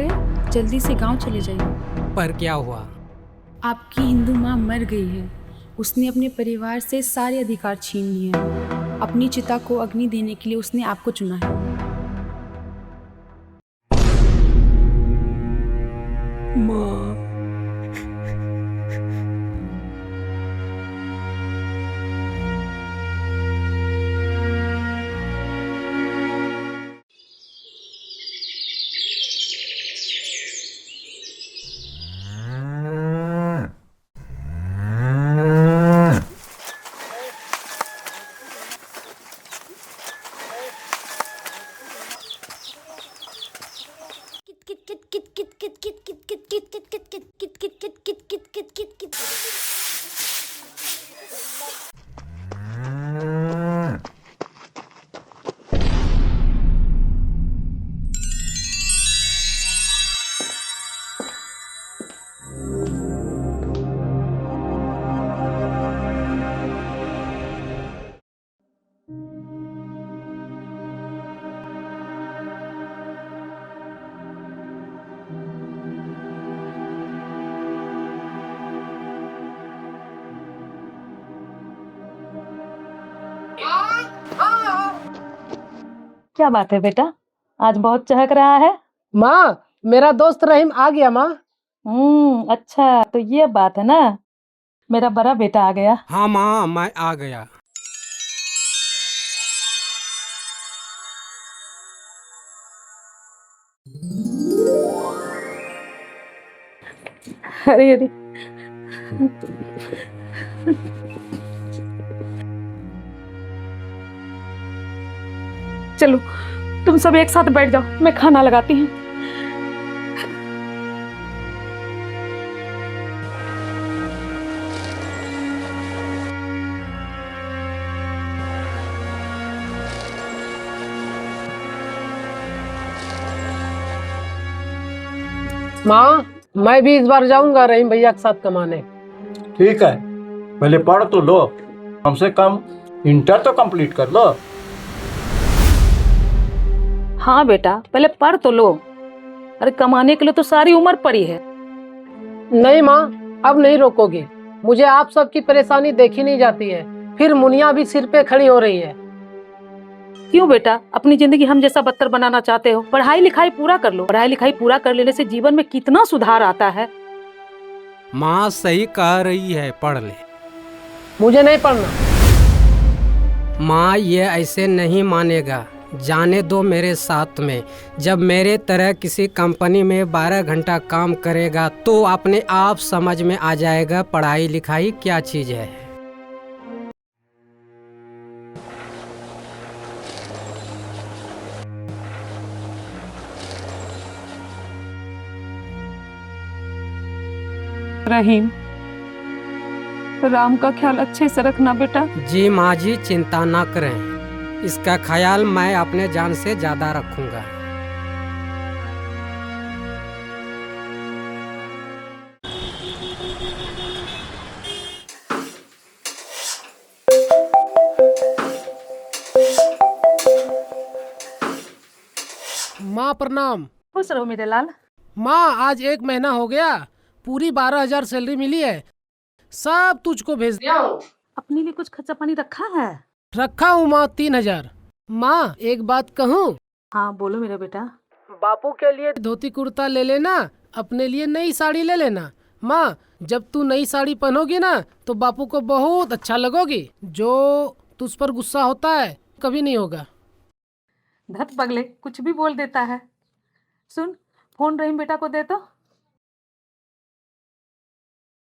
गए, जल्दी से गांव चले जाइए। पर क्या हुआ? आपकी हिंदू माँ मर गई है। उसने अपने परिवार से सारे अधिकार छीन लिए हैं। अपनी चिता को अग्नि देने के लिए उसने आपको चुना है। माँ, क्या बात है बेटा, आज बहुत चहक रहा है। माँ, मेरा दोस्त रहीम आ गया माँ। अच्छा तो ये बात है ना, मेरा बड़ा बेटा आ गया। हाँ माँ, मैं आ गया। अरे अरे, चलो तुम सब एक साथ बैठ जाओ, मैं खाना लगाती हूँ। माँ, मैं भी इस बार जाऊंगा रहीम भैया के साथ कमाने। ठीक है, पहले पढ़ तो लो, कम से कम इंटर तो कंप्लीट कर लो। हाँ बेटा, पहले पढ़ तो लो। अरे कमाने के लिए तो सारी उम्र पड़ी है। नहीं माँ, अब नहीं रोकोगे। मुझे आप सबकी परेशानी देखी नहीं जाती है, फिर मुनिया भी सिर पे खड़ी हो रही है। क्यों बेटा, अपनी जिंदगी हम जैसा बदतर बनाना चाहते हो? पढ़ाई लिखाई पूरा कर लो। पढ़ाई लिखाई पूरा कर लेने से जीवन में कितना सुधार आता है। माँ सही कह रही है, पढ़ ले। मुझे नहीं पढ़ना। माँ ये ऐसे नहीं मानेगा, जाने दो मेरे साथ में। जब मेरे तरह किसी कंपनी में 12 घंटा काम करेगा तो अपने आप समझ में आ जाएगा पढ़ाई लिखाई क्या चीज़ है। रहीम, राम का ख्याल अच्छे से रखना बेटा। जी माँ जी, चिंता ना करें, इसका ख्याल मैं अपने जान से ज़्यादा रखूँगा। माँ प्रणाम। खुश रहो मेरे लाल। माँ, आज 1 महीना हो गया, पूरी 12,000 सैलरी मिली है, सब तुझको भेज दिया हूँ। अपने लिए कुछ खर्चा पानी रखा है? रखा हूँ माँ 3,000। माँ, एक बात कहूँ? हाँ बोलो मेरा बेटा। बापू के लिए धोती कुर्ता ले लेना, अपने लिए नई साड़ी ले लेना। माँ, जब तू नई साड़ी पहनोगी ना तो बापू को बहुत अच्छा लगोगी। जो तुझ पर गुस्सा होता है कभी नहीं होगा। धत पगले, कुछ भी बोल देता है। सुन, फोन रहीम बेटा को दे तो।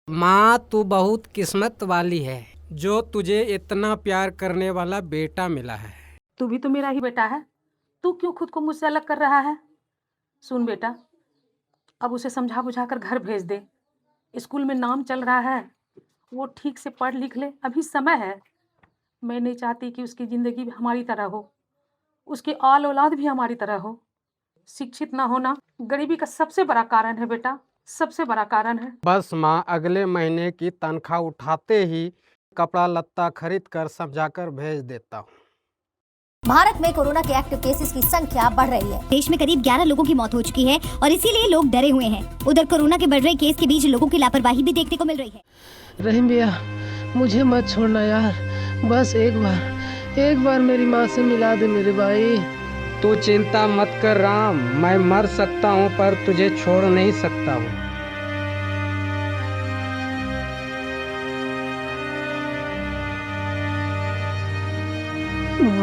माँ तू बहुत किस्मत वाली है, जो तुझे इतना प्यार करने वाला बेटा मिला है। तू भी तो मेरा ही बेटा है, तू क्यों खुद को मुझसे अलग कर रहा है? सुन बेटा, अब उसे समझा बुझा कर घर भेज दे। स्कूल में नाम चल रहा है, वो ठीक से पढ़ लिख ले, अभी समय है। मैं नहीं चाहती कि उसकी ज़िंदगी भी हमारी तरह हो, उसकी आल औलाद भी हमारी तरह हो। शिक्षित ना होना गरीबी का सबसे बड़ा कारण है बेटा, सबसे बड़ा कारण है। बस माँ, अगले महीने की तनख्वाह उठाते ही कपड़ा लत्ता खरीद कर समझा कर भेज देता हूँ। भारत में कोरोना के एक्टिव केसेस की संख्या बढ़ रही है। देश में करीब 11 लोगों की मौत हो चुकी है और इसीलिए लोग डरे हुए हैं। उधर कोरोना के बढ़ रहे केस के बीच लोगों की लापरवाही भी देखने को मिल रही है। रहीम भैया, मुझे मत छोड़ना यार, बस एक बार मेरी माँ से मिला दे मेरे भाई। तू चिंता मत कर राम, मैं मर सकता हूँ पर तुझे छोड़ नहीं सकता हूँ।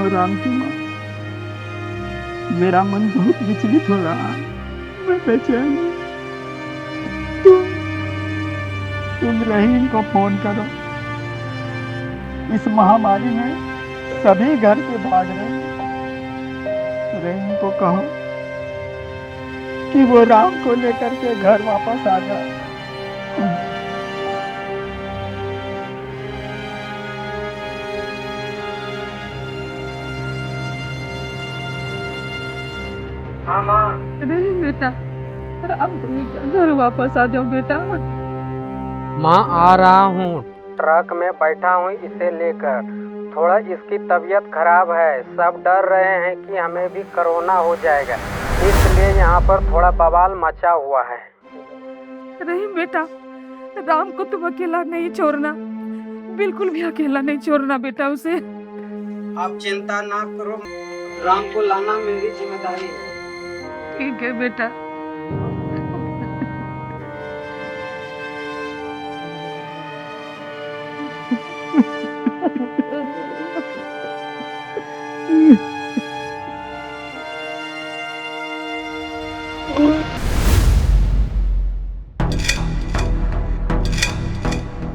राम की माँ, मेरा मन बहुत विचलित हो रहा है, मैं बेचैन हूँ। तुम रहीम को फोन करो। इस महामारी में सभी घर से भाग रहे हैं। रहीम को कहो कि वो राम को लेकर के घर वापस आ जाए। नहीं बेटा, अब घर वापस आ जाओ बेटा। माँ आ रहा हूँ, ट्रक में बैठा हूँ इसे लेकर। थोड़ा इसकी तबीयत खराब है, सब डर रहे हैं कि हमें भी कोरोना हो जाएगा, इसलिए यहाँ पर थोड़ा बवाल मचा हुआ है। नहीं बेटा, राम को तुम अकेला नहीं छोड़ना, बिल्कुल भी अकेला नहीं छोड़ना बेटा उसे। आप चिंता ना करो, राम को लाना मेरी जिम्मेदारी है। ठीक है बेटा।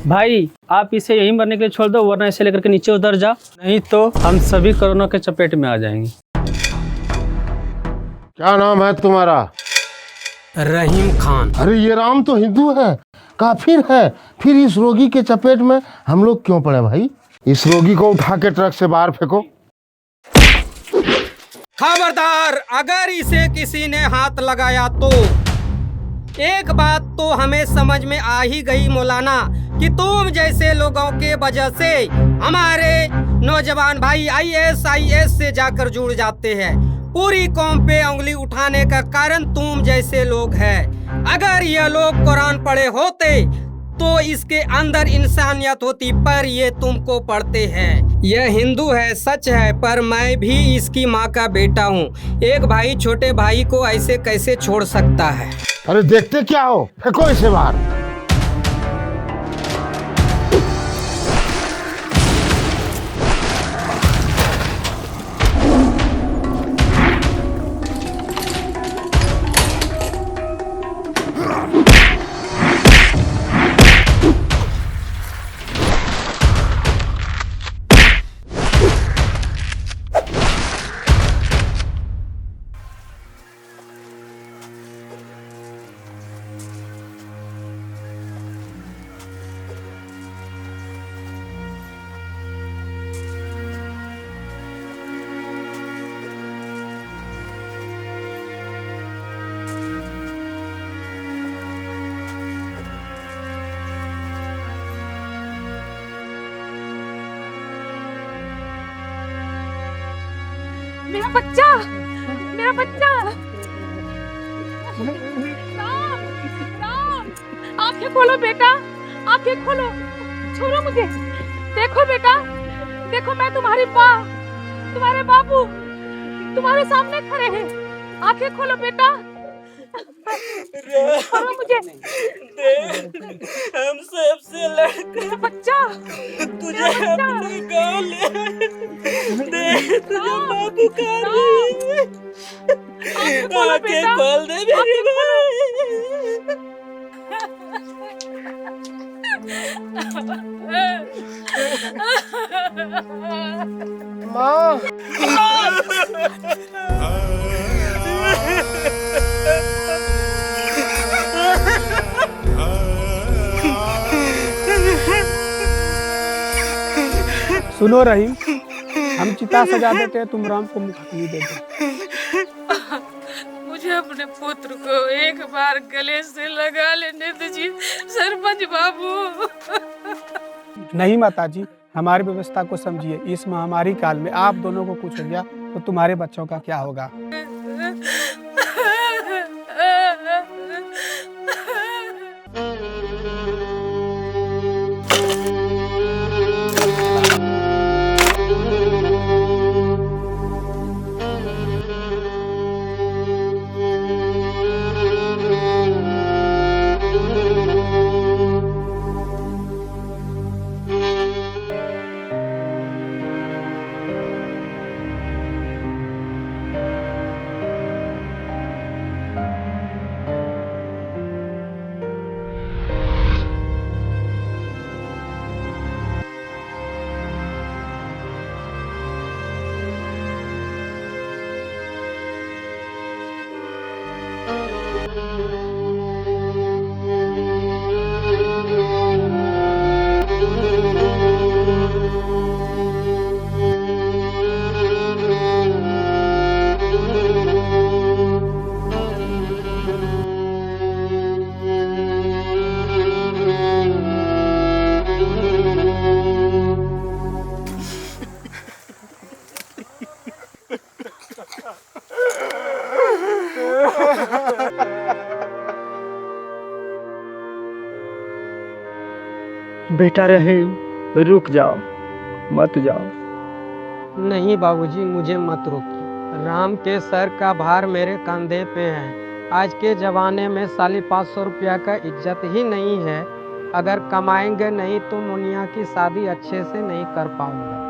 भाई आप इसे यहीं मरने के लिए छोड़ दो, वरना इसे लेकर के नीचे उतर जा, नहीं तो हम सभी कोरोना के चपेट में आ जाएंगे। क्या नाम है तुम्हारा? रहीम खान। अरे ये राम तो हिंदू है, काफिर है, फिर इस रोगी के चपेट में हम लोग क्यों पड़े भाई? इस रोगी को उठा के ट्रक से बाहर फेंको। खबरदार, अगर इसे किसी ने हाथ लगाया तो एक बात तो हमें समझ में आ ही गई मौलाना कि तुम जैसे लोगों के वजह से हमारे नौजवान भाई IAS से जाकर जुड़ जाते हैं। पूरी कौम पे उंगली उठाने का कारण तुम जैसे लोग हैं। अगर ये लोग कुरान पढ़े होते तो इसके अंदर इंसानियत होती, पर ये तुमको पढ़ते हैं। यह हिंदू है सच है, पर मैं भी इसकी माँ का बेटा हूँ। एक भाई छोटे भाई को ऐसे कैसे छोड़ सकता है? अरे देखते क्या हो, फेंको इसे बाहर। मेरा बच्चा, मेरा बच्चा। राम, राम, आंखें खोलो बेटा, आंखें खोलो, छोड़ो मुझे। देखो बेटा, देखो मैं तुम्हारी माँ, तुम्हारे बाबू तुम्हारे सामने खड़े हैं। आंखें खोलो बेटा, छोड़ो मुझे। हम सबसे लड़कर बच्चा, तुझे अपने गाँव ले दे, तुझे माँ पुकार रही है। आंखें खोल दे मेरी माँ। सुनो रहीम, हम चिता सजा देते हैं, तुम राम को मुखाग्नि दे दो। मुझे अपने पुत्र को एक बार गले से लगा लेने दीजिए सरपंच बाबू। नहीं माताजी, हमारी व्यवस्था को समझिए। इस महामारी काल में आप दोनों को कुछ हो गया तो तुम्हारे बच्चों का क्या होगा? बेटा रहीम, रुक जाओ, मत जाओ। नहीं बाबूजी, मुझे मत रोकिए। राम के सर का भार मेरे कंधे पे है। आज के ज़माने में 550 रुपया का इज्जत ही नहीं है। अगर कमाएंगे नहीं तो मुनिया की शादी अच्छे से नहीं कर पाऊंगा।